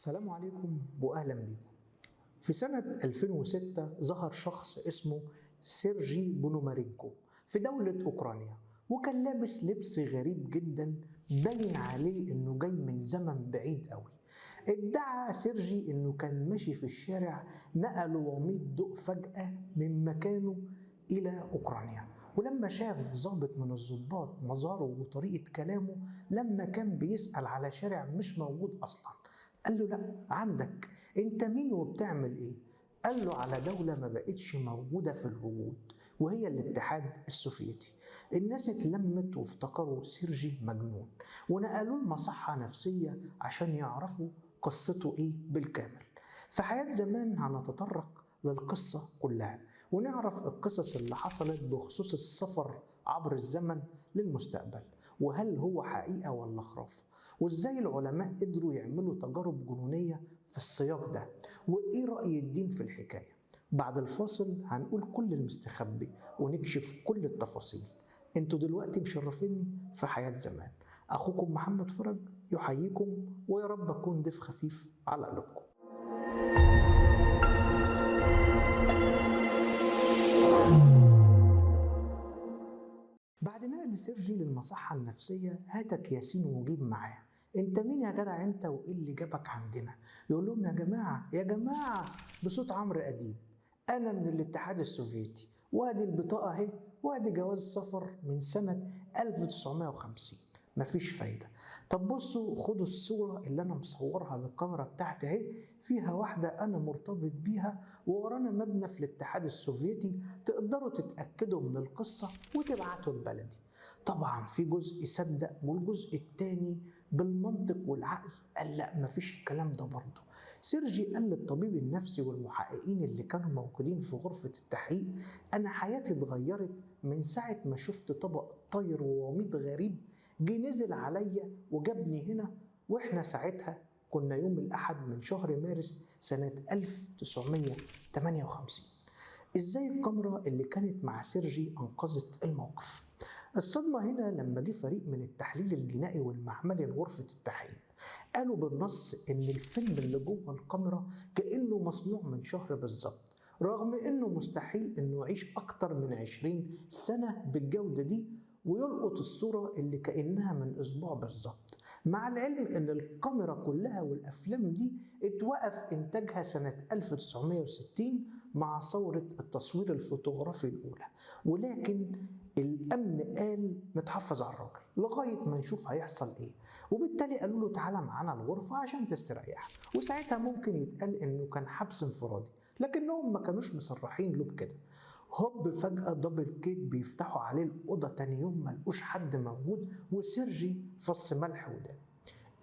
السلام عليكم وأهلا بكم. في سنة 2006 ظهر شخص اسمه سيرجي بونومارينكو في دولة أوكرانيا، وكان لابس لبس غريب جدا باين عليه إنه جاي من زمن بعيد قوي. ادعى سيرجي إنه كان ماشي في الشارع نقل وميض ضوء فجأة من مكانه إلى أوكرانيا، ولما شاف ضابط من الضباط مظهره وطريقة كلامه لما كان بيسأل على شارع مش موجود أصلا، قال له لا عندك، انت مين وبتعمل ايه؟ قال له على دولة ما بقتش موجودة في الوجود وهي الاتحاد السوفيتي. الناس اتلمت وافتكروا سيرجي مجنون ونقلوه لمصحة نفسية عشان يعرفوا قصته ايه بالكامل. في حياة زمان هنتطرق للقصة كلها ونعرف القصص اللي حصلت بخصوص السفر عبر الزمن للمستقبل، وهل هو حقيقة ولا خرافة، وازاي العلماء قدروا يعملوا تجارب جنونية في السياق ده، وايه رأي الدين في الحكاية. بعد الفاصل هنقول كل المستخبي ونكشف كل التفاصيل. انتوا دلوقتي مشرفيني في حياة زمان. اخوكم محمد فرج يحييكم، ويا رب اكون ضيف خفيف على قلوبكم. بعد نقل سيرجي للمصحة النفسية هاتك ياسين وجيب معاه. انت مين يا جدع انت وايه اللي جابك عندنا؟ يقول لهم يا جماعة يا جماعة بصوت عمرو أديب، انا من الاتحاد السوفيتي، وادي البطاقة اهي، وادي جواز سفر من سنة 1950. مفيش فايدة. طب بصوا خدوا الصورة اللي أنا مصورها بالكاميرا بتاعتي أهي، فيها واحدة أنا مرتبط بيها وورانا مبنى في الاتحاد السوفيتي، تقدروا تتأكدوا من القصة وتبعتوا لبلدي. طبعا في جزء صدق والجزء التاني بالمنطق والعقل قال لا مفيش الكلام ده برضه. سيرجي قال للطبيب النفسي والمحققين اللي كانوا موجودين في غرفة التحقيق أنا حياتي اتغيرت من ساعة ما شفت طبق طير ووميض غريب جه نزل عليا وجابني هنا، واحنا ساعتها كنا يوم الأحد من شهر مارس سنة 1958. ازاي الكاميرا اللي كانت مع سيرجي أنقذت الموقف؟ الصدمة هنا لما جه فريق من التحليل الجنائي والمعملي لغرفة التحقيق، قالوا بالنص إن الفيلم اللي جوه الكاميرا كأنه مصنوع من شهر بالظبط، رغم إنه مستحيل إنه يعيش أكتر من 20 سنة بالجودة دي ويلقط الصورة اللي كأنها من أسبوع بالظبط، مع العلم إن الكاميرا كلها والأفلام دي اتوقف إنتاجها سنة 1960 مع ثورة التصوير الفوتوغرافي الأولى، ولكن الأمن قال نتحفظ على الراجل لغاية ما نشوف هيحصل إيه، وبالتالي قالوا له تعالى معانا الغرفة عشان تستريح، وساعتها ممكن يتقال إنه كان حبس انفرادي، لكنهم ما كانوش مصرحين له بكده. هوب فجأة دبل كيك بيفتحوا عليه الأوضة تاني يوم ملقوش حد موجود، وسيرجي فص ملح وداب.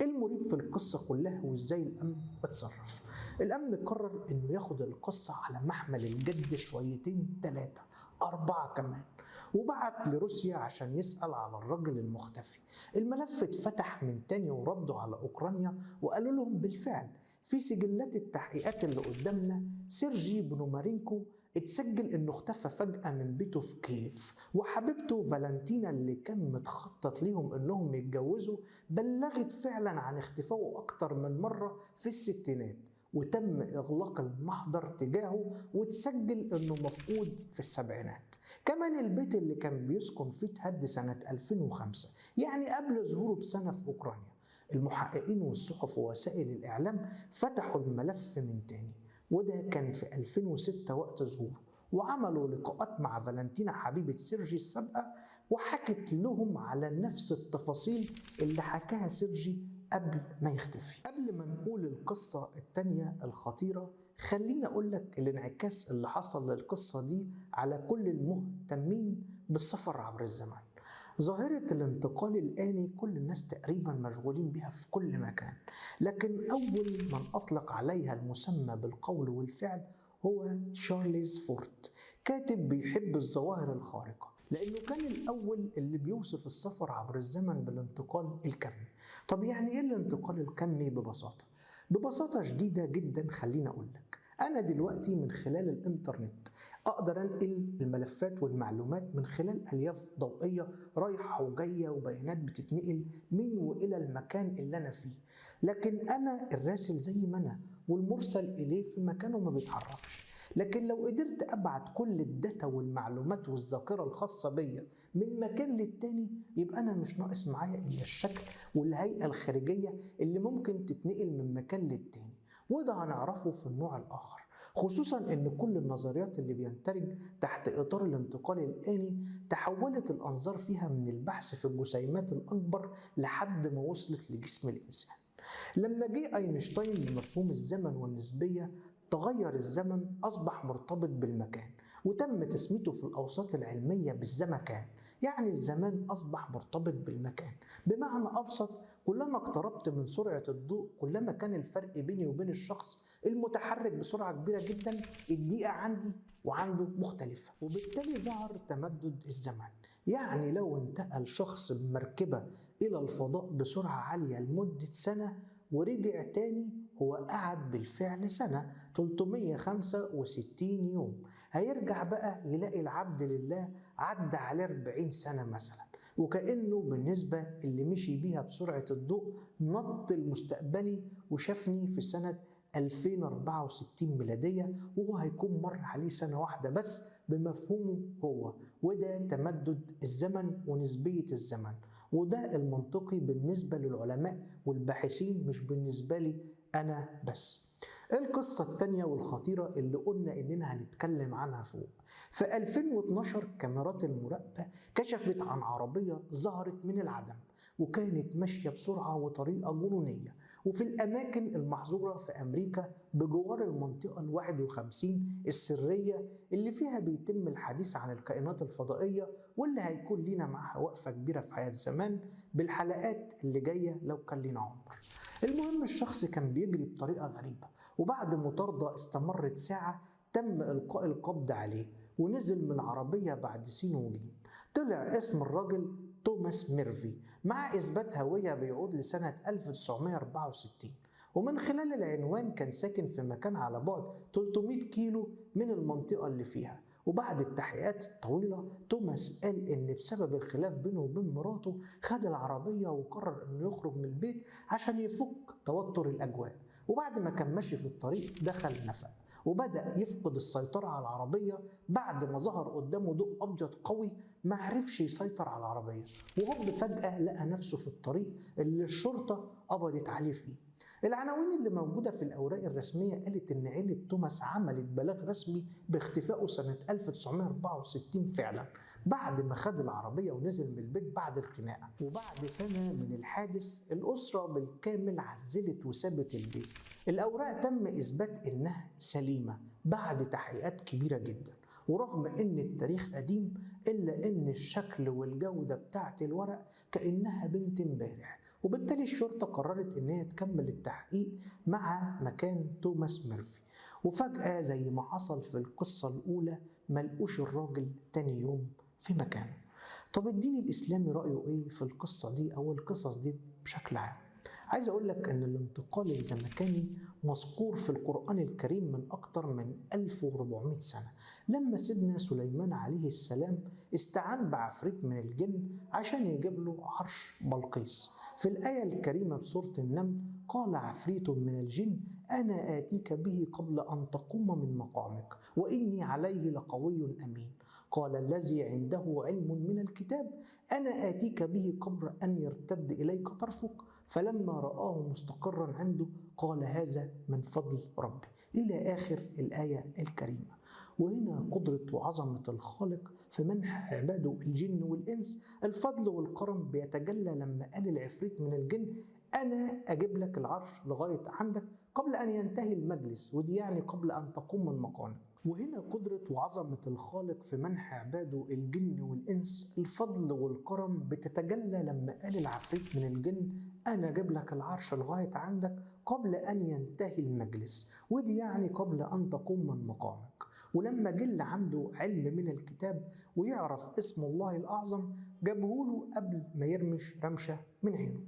المريب في القصة كلها وازاي الأمن اتصرف. الأمن قرر إنه ياخد القصة على محمل الجد شويتين 3 4 كمان، وبعت لروسيا عشان يسأل على الراجل المختفي. الملف اتفتح من تاني وردوا على أوكرانيا وقالوا لهم بالفعل في سجلات التحقيقات اللي قدامنا سيرجي بونومارينكو اتسجل انه اختفى فجأة من بيته في كييف، وحبيبته فالنتينا اللي كان متخطط ليهم انهم يتجوزوا بلغت فعلا عن اختفائه اكتر من مرة في الستينات، وتم اغلاق المحضر تجاهه وتسجل انه مفقود في السبعينات. كمان البيت اللي كان بيسكن فيه اتهد سنة 2005، يعني قبل ظهوره بسنة في اوكرانيا. المحققين والصحف ووسائل الاعلام فتحوا الملف من تاني، وده كان في 2006 وقت ظهوره، وعملوا لقاءات مع فالنتينا حبيبة سيرجي السابقة وحكت لهم على نفس التفاصيل اللي حكاها سيرجي قبل ما يختفي. قبل ما نقول القصة التانية الخطيرة، خليني أقول لك الانعكاس اللي حصل للقصة دي على كل المهتمين بالسفر عبر الزمن. ظاهرة الانتقال الآني كل الناس تقريبا مشغولين بها في كل مكان، لكن أول من أطلق عليها المسمى بالقول والفعل هو تشارلز فورت، كاتب بيحب الظواهر الخارقة، لأنه كان الأول اللي بيوصف السفر عبر الزمن بالانتقال الكمي. طب يعني إيه الانتقال الكمي ببساطة؟ ببساطة شديدة جدا خليني أقول لك، أنا دلوقتي من خلال الإنترنت أقدر أنقل الملفات والمعلومات من خلال ألياف ضوئية رايحة وجاية وبيانات بتتنقل من وإلى المكان اللي أنا فيه. لكن أنا الراسل زي ما أنا، والمرسل إليه في مكانه ما بيتحركش. لكن لو قدرت أبعت كل الداتا والمعلومات والذاكرة الخاصة بيا من مكان للتاني، يبقى أنا مش ناقص معايا إلا الشكل والهيئة الخارجية اللي ممكن تتنقل من مكان للتاني. وده هنعرفه في النوع الآخر، خصوصا إن كل النظريات اللي بيندرج تحت إطار الانتقال الآني تحولت الأنظار فيها من البحث في الجسيمات الأكبر لحد ما وصلت لجسم الإنسان. لما جه أينشتاين لمفهوم الزمن والنسبية، تغير الزمن، أصبح مرتبط بالمكان، وتم تسميته في الأوساط العلمية بالزمكان. يعني الزمان أصبح مرتبط بالمكان. بمعنى أبسط، كلما اقتربت من سرعة الضوء كلما كان الفرق بيني وبين الشخص المتحرك بسرعة كبيرة جدا الدقيقة عندي وعنده مختلفة، وبالتالي ظهر تمدد الزمن. يعني لو انتقل شخص بمركبة إلى الفضاء بسرعة عالية لمدة سنة ورجع تاني، هو قعد بالفعل سنة 365 يوم، هيرجع بقى يلاقي العبد لله عدى عليه 40 سنة مثلا، وكأنه بالنسبة اللي مشي بيها بسرعة الضوء نط المستقبلي وشافني في سنة 2064 ميلادية، وهو هيكون مر عليه سنة واحدة بس بمفهومه هو. وده تمدد الزمن ونسبية الزمن، وده المنطقي بالنسبة للعلماء والباحثين، مش بالنسبة لي أنا بس. القصة التانية والخطيرة اللي قلنا إننا هنتكلم عنها فوق، في 2012 كاميرات المراقبة كشفت عن عربية ظهرت من العدم، وكانت ماشية بسرعة وطريقة جنونية، وفي الأماكن المحظورة في أمريكا بجوار المنطقة 51 السرية اللي فيها بيتم الحديث عن الكائنات الفضائية، واللي هيكون لينا معاها وقفة كبيرة في حياة زمان بالحلقات اللي جاية لو كان لينا عمر. المهم الشخص كان بيجري بطريقة غريبة، وبعد مطاردة استمرت ساعة تم إلقاء القبض عليه، ونزل من العربية بعد سين وجيم. طلع اسم الراجل توماس ميرفي، مع إثبات هوية بيعود لسنة 1964، ومن خلال العنوان كان ساكن في مكان على بعد 300 كيلو من المنطقة اللي فيها. وبعد التحقيقات الطويلة توماس قال إن بسبب الخلاف بينه وبين مراته خد العربية وقرر إنه يخرج من البيت عشان يفك توتر الأجواء. وبعد ما كان ماشي في الطريق دخل نفق، وبدأ يفقد السيطرة على العربية بعد ما ظهر قدامه ضوء أبيض قوي ما عرفش يسيطر على العربية، وهوب فجأة لقى نفسه في الطريق اللي الشرطة قبضت عليه فيه. العناوين اللي موجودة في الأوراق الرسمية قالت إن عيلة توماس عملت بلاغ رسمي باختفائه سنة 1964 فعلا، بعد ما خد العربية ونزل من البيت بعد الخناقة. وبعد سنة من الحادث الأسرة بالكامل عزلت وسابت البيت. الأوراق تم إثبات إنها سليمة بعد تحقيقات كبيرة جدا، ورغم إن التاريخ قديم إلا إن الشكل والجودة بتاعت الورق كأنها بنت امبارح. وبالتالي الشرطة قررت إن هي تكمل التحقيق مع مكان توماس ميرفي. وفجأة زي ما حصل في القصة الأولى ملقوش الراجل تاني يوم في مكانه. طب الدين الإسلامي رأيه إيه في القصة دي أو القصص دي بشكل عام؟ عايز أقول لك إن الانتقال الزمكاني مذكور في القرآن الكريم من أكتر من 1400 سنة، لما سيدنا سليمان عليه السلام استعان بعفريت من الجن عشان يجيب له عرش بلقيس. في الآية الكريمة بسورة النمل قال عفريت من الجن أنا آتيك به قبل أن تقوم من مقامك وإني عليه لقوي أمين. قال الذي عنده علم من الكتاب أنا آتيك به قبل أن يرتد إليك طرفك فلما رآه مستقرا عنده قال هذا من فضل ربي، إلى آخر الآية الكريمة. وهنا قدرة وعظمة الخالق في منح عباده الجن والإنس الفضل والكرم بيتجلى لما قال العفريت من الجن أنا أجيب لك العرش لغاية عندك قبل أن ينتهي المجلس، ودي يعني قبل أن تقوم من مقامك. وهنا قدرة وعظمة الخالق في منح عباده الجن والإنس الفضل والكرم بتتجلى لما قال العفريت من الجن أنا أجيب لك العرش لغاية عندك قبل أن ينتهي المجلس، ودي يعني قبل أن تقوم من مقامك. ولما جل عنده علم من الكتاب ويعرف اسم الله الأعظم جابهوله قبل ما يرمش رمشة من عينه.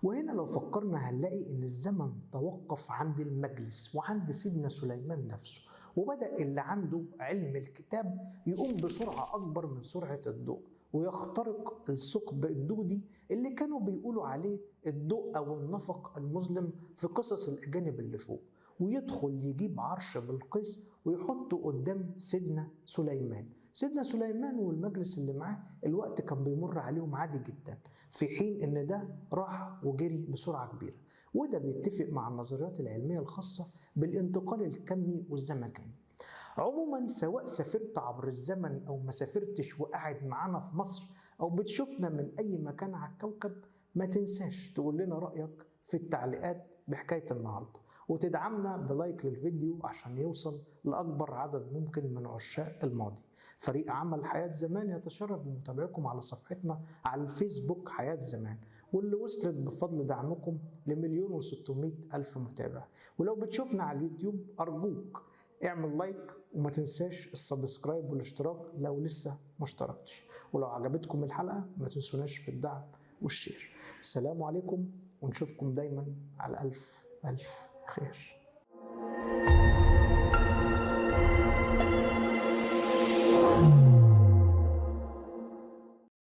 وهنا لو فكرنا هنلاقي إن الزمن توقف عند المجلس وعند سيدنا سليمان نفسه، وبدأ اللي عنده علم الكتاب يقوم بسرعة أكبر من سرعة الضوء، ويخترق الثقب الدودي اللي كانوا بيقولوا عليه الضوء أو النفق المظلم في قصص الأجانب اللي فوق، ويدخل يجيب عرش بلقيس ويحطه قدام سيدنا سليمان. سيدنا سليمان والمجلس اللي معاه الوقت كان بيمر عليهم عادي جدا، في حين ان ده راح وجري بسرعة كبيرة. وده بيتفق مع النظريات العلمية الخاصة بالانتقال الكمي والزمكاني. عموما سواء سافرت عبر الزمن او ما سافرتش وقاعد معانا في مصر او بتشوفنا من اي مكان على الكوكب، ما تنساش تقول لنا رأيك في التعليقات بحكاية النهاردة، وتدعمنا بلايك للفيديو عشان يوصل لأكبر عدد ممكن من عشاق الماضي. فريق عمل حياة زمان يتشرف بمتابعتكم على صفحتنا على الفيسبوك حياة زمان، واللي وصلت بفضل دعمكم ل1,600,000 متابع. ولو بتشوفنا على اليوتيوب أرجوك اعمل لايك، وما تنساش السبسكرايب والاشتراك لو لسه ما اشتركتش. ولو عجبتكم الحلقة ما تنسوناش في الدعم والشير. السلام عليكم، ونشوفكم دايما على ألف ألف خير.